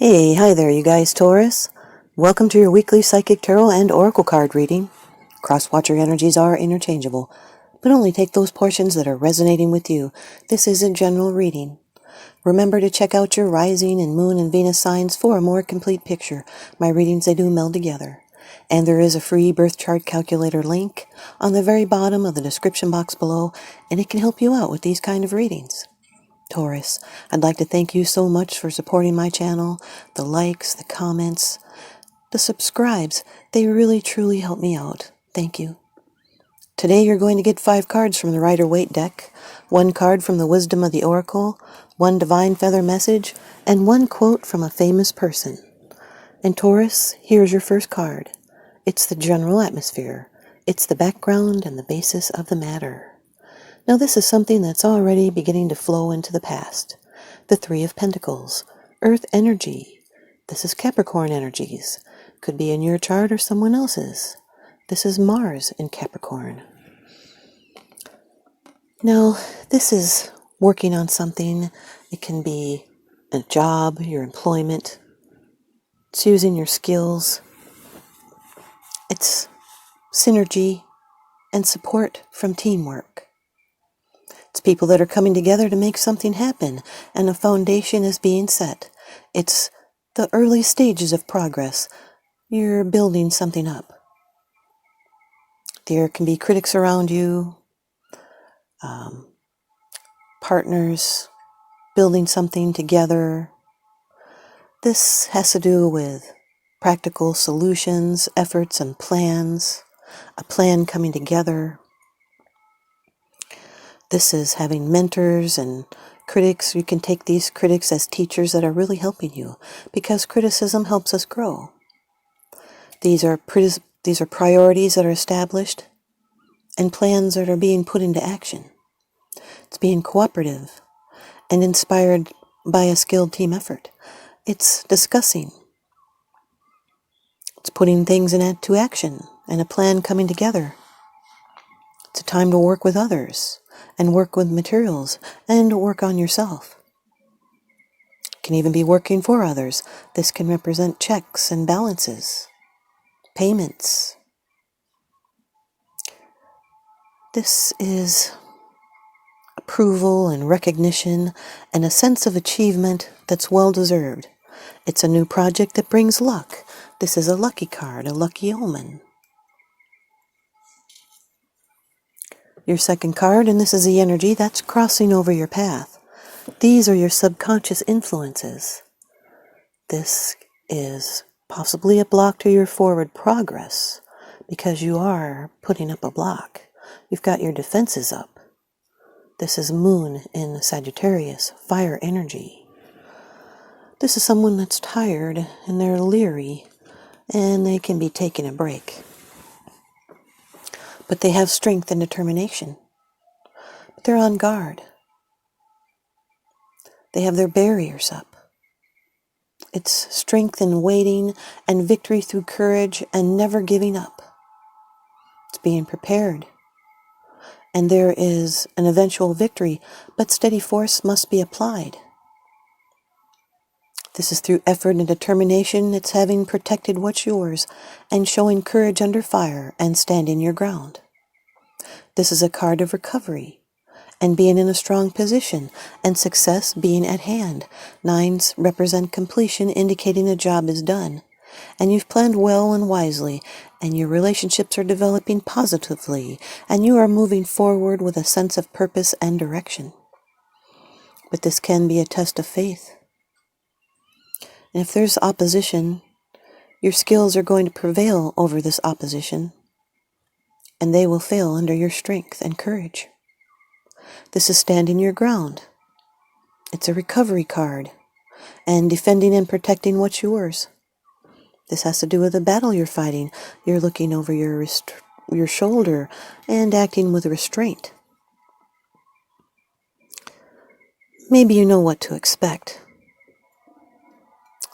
Hey, hi there, you guys, Taurus. Welcome to your weekly Psychic Tarot and Oracle card reading. Cross-watcher energies are interchangeable, but only take those portions that are resonating with you. This is a general reading. Remember to check out your rising and moon and Venus signs for a more complete picture. My readings, they do meld together. And there is a free birth chart calculator link on the very bottom of the description box below, and it can help you out with these kind of readings. Taurus, I'd like to thank you so much for supporting my channel. The likes, the comments, the subscribes, they really truly help me out. Thank you. Today you're going to get 5 cards from the Rider-Waite deck, 1 card from the Wisdom of the Oracle, 1 Divine Feather message, and 1 quote from a famous person. And Taurus, here's your first card. It's the general atmosphere. It's the background and the basis of the matter. Now this is something that's already beginning to flow into the past. The 3 of Pentacles, Earth energy. This is Capricorn energies. Could be in your chart or someone else's. This is Mars in Capricorn. Now this is working on something. It can be a job, your employment. It's using your skills. It's synergy and support from teamwork. It's people that are coming together to make something happen, and a foundation is being set. It's the early stages of progress. You're building something up. There can be critics around you, partners, building something together. This has to do with practical solutions, efforts, and plans, a plan coming together. This is having mentors and critics. You can take these critics as teachers that are really helping you, because criticism helps us grow. These are priorities that are established and plans that are being put into action. It's being cooperative and inspired by a skilled team effort. It's discussing. It's putting things into action and a plan coming together. It's a time to work with others and work with materials and work on yourself. It can even be working for others. This can represent checks and balances, payments. This is approval and recognition and a sense of achievement that's well-deserved. It's a new project that brings luck. This is a lucky card, a lucky omen. Your second card, and this is the energy that's crossing over your path. These are your subconscious influences. This is possibly a block to your forward progress because you are putting up a block. You've got your defenses up. This is Moon in Sagittarius, fire energy. This is someone that's tired and they're leery and they can be taking a break. But they have strength and determination. But they're on guard. They have their barriers up. It's strength in waiting and victory through courage and never giving up. It's being prepared. And there is an eventual victory, but steady force must be applied. This is through effort and determination. It's having protected what's yours and showing courage under fire and standing your ground. This is a card of recovery and being in a strong position and success being at hand. 9s represent completion, indicating a job is done. And you've planned well and wisely, and your relationships are developing positively, and you are moving forward with a sense of purpose and direction. But this can be a test of faith. And if there's opposition, your skills are going to prevail over this opposition, and they will fail under your strength and courage. This is standing your ground. It's a recovery card, and defending and protecting what's yours. This has to do with the battle you're fighting. You're looking over your shoulder and acting with restraint. Maybe you know what to expect.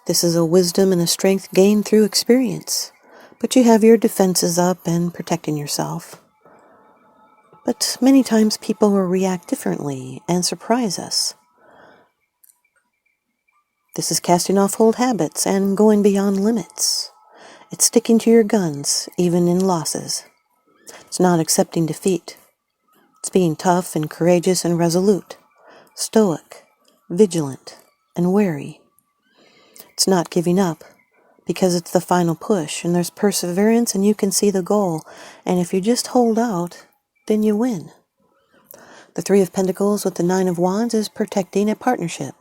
This is a wisdom and a strength gained through experience, but you have your defenses up and protecting yourself. But many times people will react differently and surprise us. This is casting off old habits and going beyond limits. It's sticking to your guns, even in losses. It's not accepting defeat. It's being tough and courageous and resolute, stoic, vigilant, and wary. It's not giving up, because it's the final push, and there's perseverance, and you can see the goal, and if you just hold out, then you win. The Three of Pentacles with the Nine of Wands is protecting a partnership.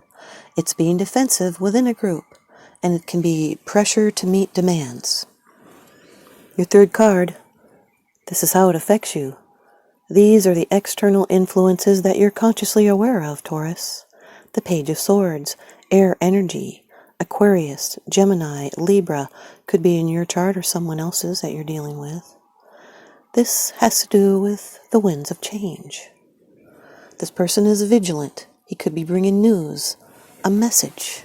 It's being defensive within a group, and it can be pressure to meet demands. Your third card, this is how it affects you. These are the external influences that you're consciously aware of, Taurus. The Page of Swords, air energy, Aquarius, Gemini, Libra, could be in your chart or someone else's that you're dealing with. This has to do with the winds of change. This person is vigilant. He could be bringing news, a message.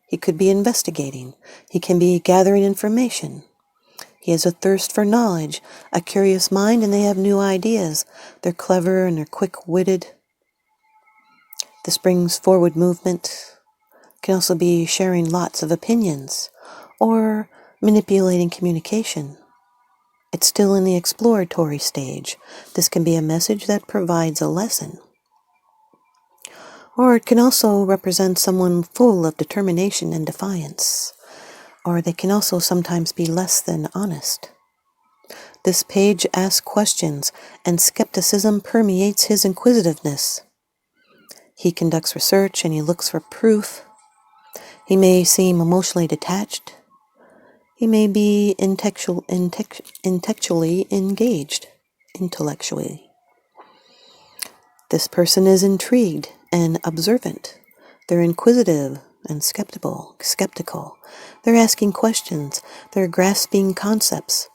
He could be investigating. He can be gathering information. He has a thirst for knowledge, a curious mind, and they have new ideas. They're clever and they're quick-witted. This brings forward movement. Can also be sharing lots of opinions or manipulating communication. It's still in the exploratory stage. This can be a message that provides a lesson. Or it can also represent someone full of determination and defiance. Or they can also sometimes be less than honest. This page asks questions, and skepticism permeates his inquisitiveness. He conducts research and he looks for proof. He may seem emotionally detached. He may be intellectually engaged, intellectually. This person is intrigued and observant. They're inquisitive and skeptical. They're asking questions. They're grasping concepts.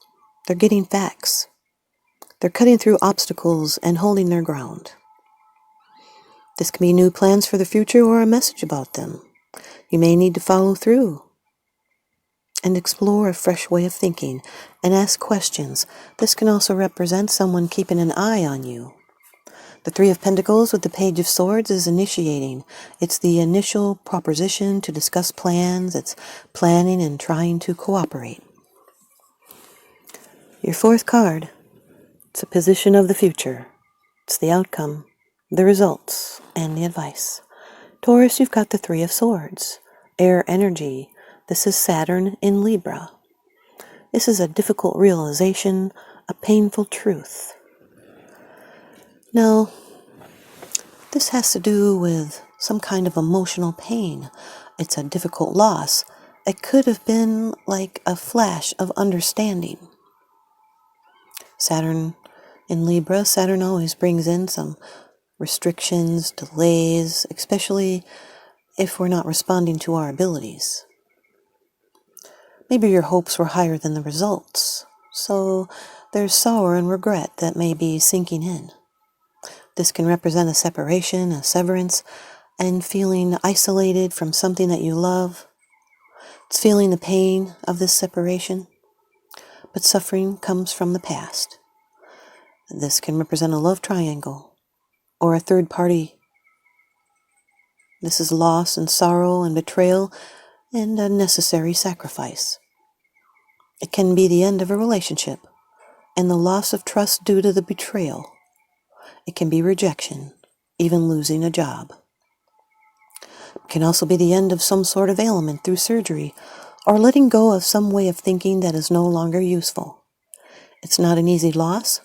They're getting facts. They're cutting through obstacles and holding their ground. This can be new plans for the future or a message about them. You may need to follow through and explore a fresh way of thinking and ask questions. This can also represent someone keeping an eye on you. The Three of Pentacles with the Page of Swords is initiating. It's the initial proposition to discuss plans. It's planning and trying to cooperate. Your fourth card, it's a position of the future. It's the outcome, the results, and the advice. Taurus, you've got the Three of Swords, air energy. This is Saturn in Libra. This is a difficult realization, a painful truth. Now, this has to do with some kind of emotional pain. It's a difficult loss. It could have been like a flash of understanding. Saturn in Libra, Saturn always brings in some restrictions, delays, especially if we're not responding to our abilities. Maybe your hopes were higher than the results, so there's sorrow and regret that may be sinking in. This can represent a separation, a severance, and feeling isolated from something that you love. It's feeling the pain of this separation, but suffering comes from the past. This can represent a love triangle or a third party. This is loss and sorrow and betrayal and a necessary sacrifice. It can be the end of a relationship and the loss of trust due to the betrayal. It can be rejection, even losing a job. It can also be the end of some sort of ailment through surgery or letting go of some way of thinking that is no longer useful. It's not an easy loss,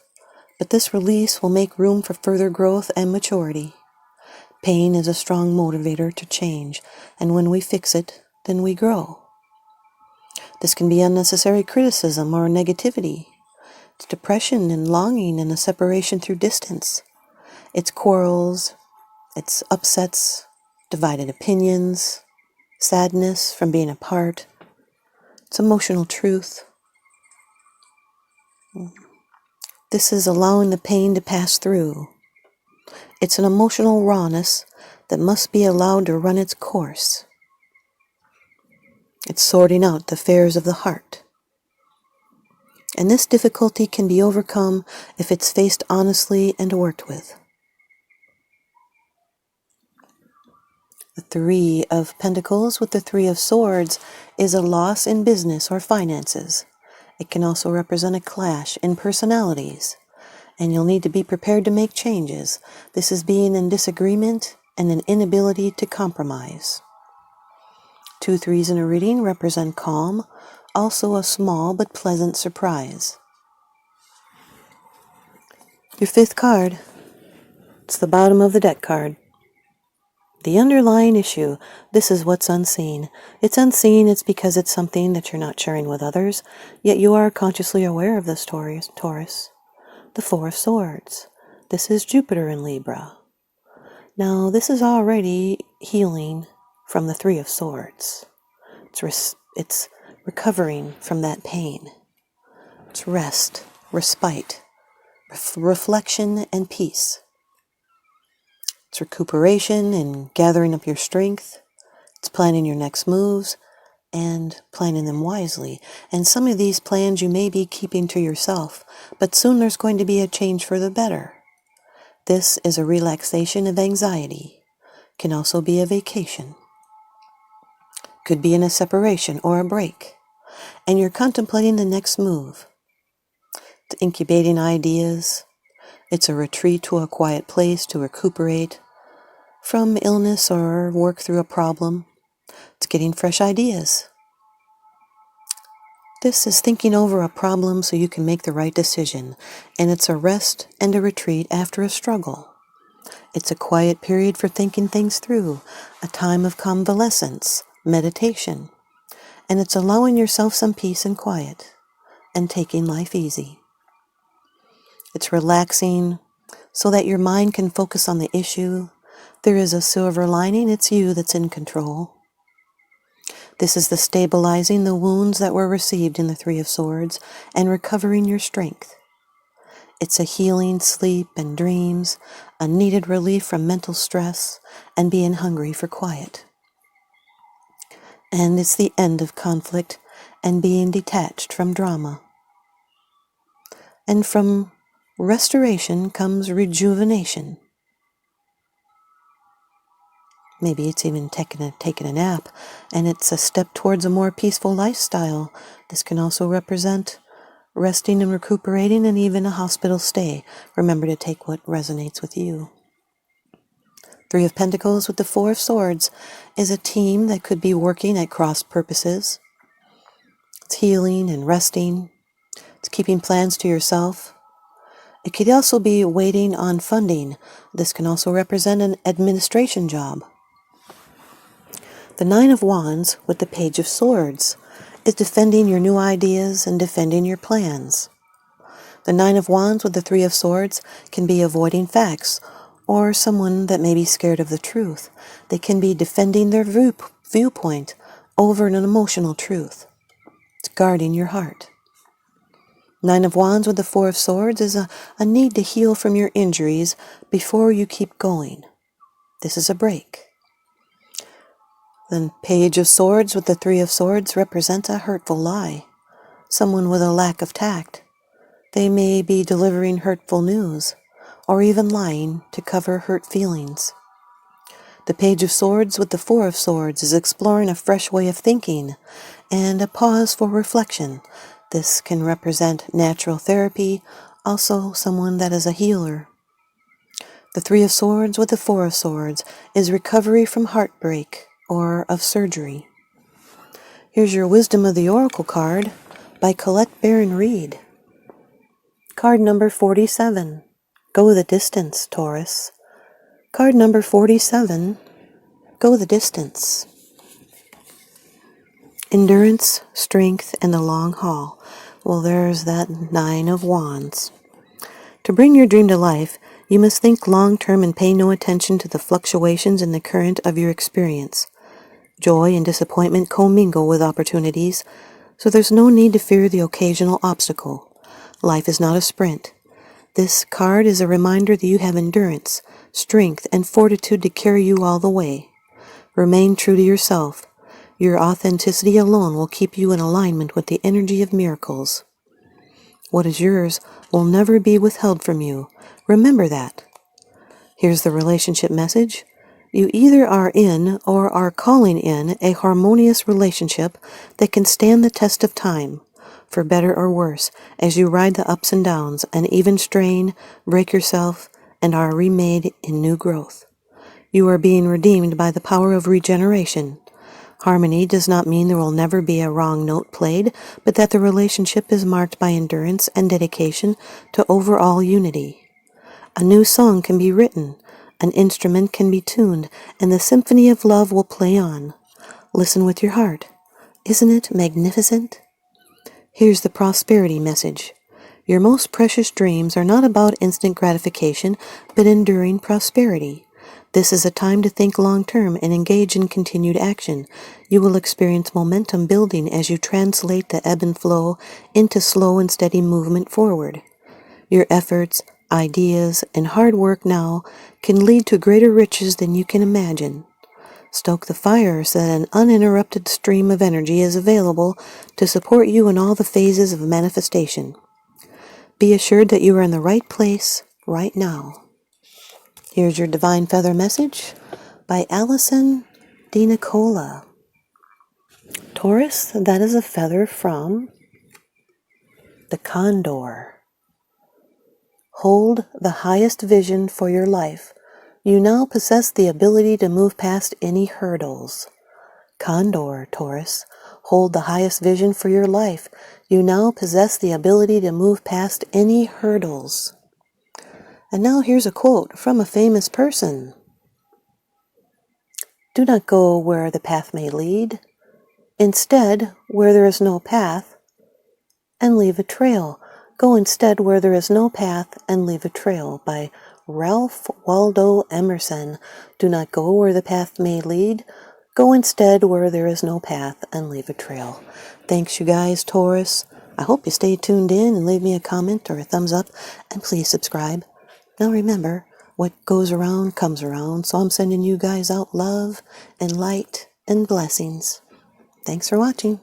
but this release will make room for further growth and maturity. Pain is a strong motivator to change, and when we fix it, then we grow. This can be unnecessary criticism or negativity. It's depression and longing and a separation through distance. It's quarrels, it's upsets, divided opinions, sadness from being apart. It's emotional truth. This is allowing the pain to pass through. It's an emotional rawness that must be allowed to run its course. It's sorting out the affairs of the heart. And this difficulty can be overcome if it's faced honestly and worked with. The Three of Pentacles with the Three of Swords is a loss in business or finances. It can also represent a clash in personalities, and you'll need to be prepared to make changes. This is being in disagreement and an inability to compromise. 2 threes in a reading represent calm, also a small but pleasant surprise. Your fifth card, it's the bottom of the deck card. The underlying issue, this is what's unseen. It's unseen, it's because it's something that you're not sharing with others, yet you are consciously aware of this, Taurus. The Four of Swords. This is Jupiter in Libra. Now, this is already healing from the Three of Swords. It's recovering from that pain. It's rest, respite, reflection, and peace. It's recuperation and gathering up your strength. It's planning your next moves and planning them wisely. And some of these plans you may be keeping to yourself, but soon there's going to be a change for the better. This is a relaxation of anxiety. Can also be a vacation. Could be in a separation or a break. And you're contemplating the next move. It's incubating ideas. It's a retreat to a quiet place to recuperate from illness or work through a problem. It's getting fresh ideas. This is thinking over a problem so you can make the right decision, and it's a rest and a retreat after a struggle. It's a quiet period for thinking things through, a time of convalescence, meditation, and it's allowing yourself some peace and quiet, and taking life easy. It's relaxing so that your mind can focus on the issue. There is a silver lining, it's you that's in control. This is the stabilizing the wounds that were received in the Three of Swords and recovering your strength. It's a healing sleep and dreams, a needed relief from mental stress, and being hungry for quiet. And it's the end of conflict and being detached from drama. And from restoration comes rejuvenation. Maybe it's even taking a nap, and it's a step towards a more peaceful lifestyle. This can also represent resting and recuperating and even a hospital stay. Remember to take what resonates with you. Three of Pentacles with the Four of Swords is a team that could be working at cross purposes. It's healing and resting. It's keeping plans to yourself. It could also be waiting on funding. This can also represent an administration job. The Nine of Wands with the Page of Swords is defending your new ideas and defending your plans. The Nine of Wands with the Three of Swords can be avoiding facts or someone that may be scared of the truth. They can be defending their viewpoint over an emotional truth. It's guarding your heart. Nine of Wands with the Four of Swords is a need to heal from your injuries before you keep going. This is a break. Then Page of Swords with the Three of Swords represent a hurtful lie. Someone with a lack of tact. They may be delivering hurtful news, or even lying to cover hurt feelings. The Page of Swords with the Four of Swords is exploring a fresh way of thinking and a pause for reflection. This can represent natural therapy, also someone that is a healer. The Three of Swords with the Four of Swords is recovery from heartbreak or of surgery. Here's your Wisdom of the Oracle card by Colette Baron Reed. Card number 47. Go the distance, Taurus. Card number 47. Go the distance. Endurance, strength, and the long haul. Well, there's that Nine of Wands. To bring your dream to life, you must think long-term and pay no attention to the fluctuations in the current of your experience. Joy and disappointment commingle with opportunities, so there's no need to fear the occasional obstacle. Life is not a sprint. This card is a reminder that you have endurance, strength, and fortitude to carry you all the way. Remain true to yourself. Your authenticity alone will keep you in alignment with the energy of miracles. What is yours will never be withheld from you. Remember that. Here's the relationship message. You either are in or are calling in a harmonious relationship that can stand the test of time, for better or worse, as you ride the ups and downs and even strain, break yourself, and are remade in new growth. You are being redeemed by the power of regeneration. Harmony does not mean there will never be a wrong note played, but that the relationship is marked by endurance and dedication to overall unity. A new song can be written, an instrument can be tuned, and the symphony of love will play on. Listen with your heart. Isn't it magnificent? Here's the prosperity message. Your most precious dreams are not about instant gratification, but enduring prosperity. This is a time to think long-term and engage in continued action. You will experience momentum building as you translate the ebb and flow into slow and steady movement forward. Your efforts, ideas, and hard work now can lead to greater riches than you can imagine. Stoke the fire so that an uninterrupted stream of energy is available to support you in all the phases of manifestation. Be assured that you are in the right place right now. Here's your Divine Feather message by Allison D. Nicola. Taurus, that is a feather from the condor. Hold the highest vision for your life. You now possess the ability to move past any hurdles. Condor, Taurus, hold the highest vision for your life. You now possess the ability to move past any hurdles. And now here's a quote from a famous person. Do not go where the path may lead. Instead, where there is no path, and leave a trail. Go instead where there is no path, and leave a trail, by Ralph Waldo Emerson. Do not go where the path may lead. Go instead where there is no path, and leave a trail. Thanks, you guys, Taurus. I hope you stay tuned in and leave me a comment or a thumbs up, and please subscribe. Now remember, what goes around comes around, so I'm sending you guys out love and light and blessings. Thanks for watching.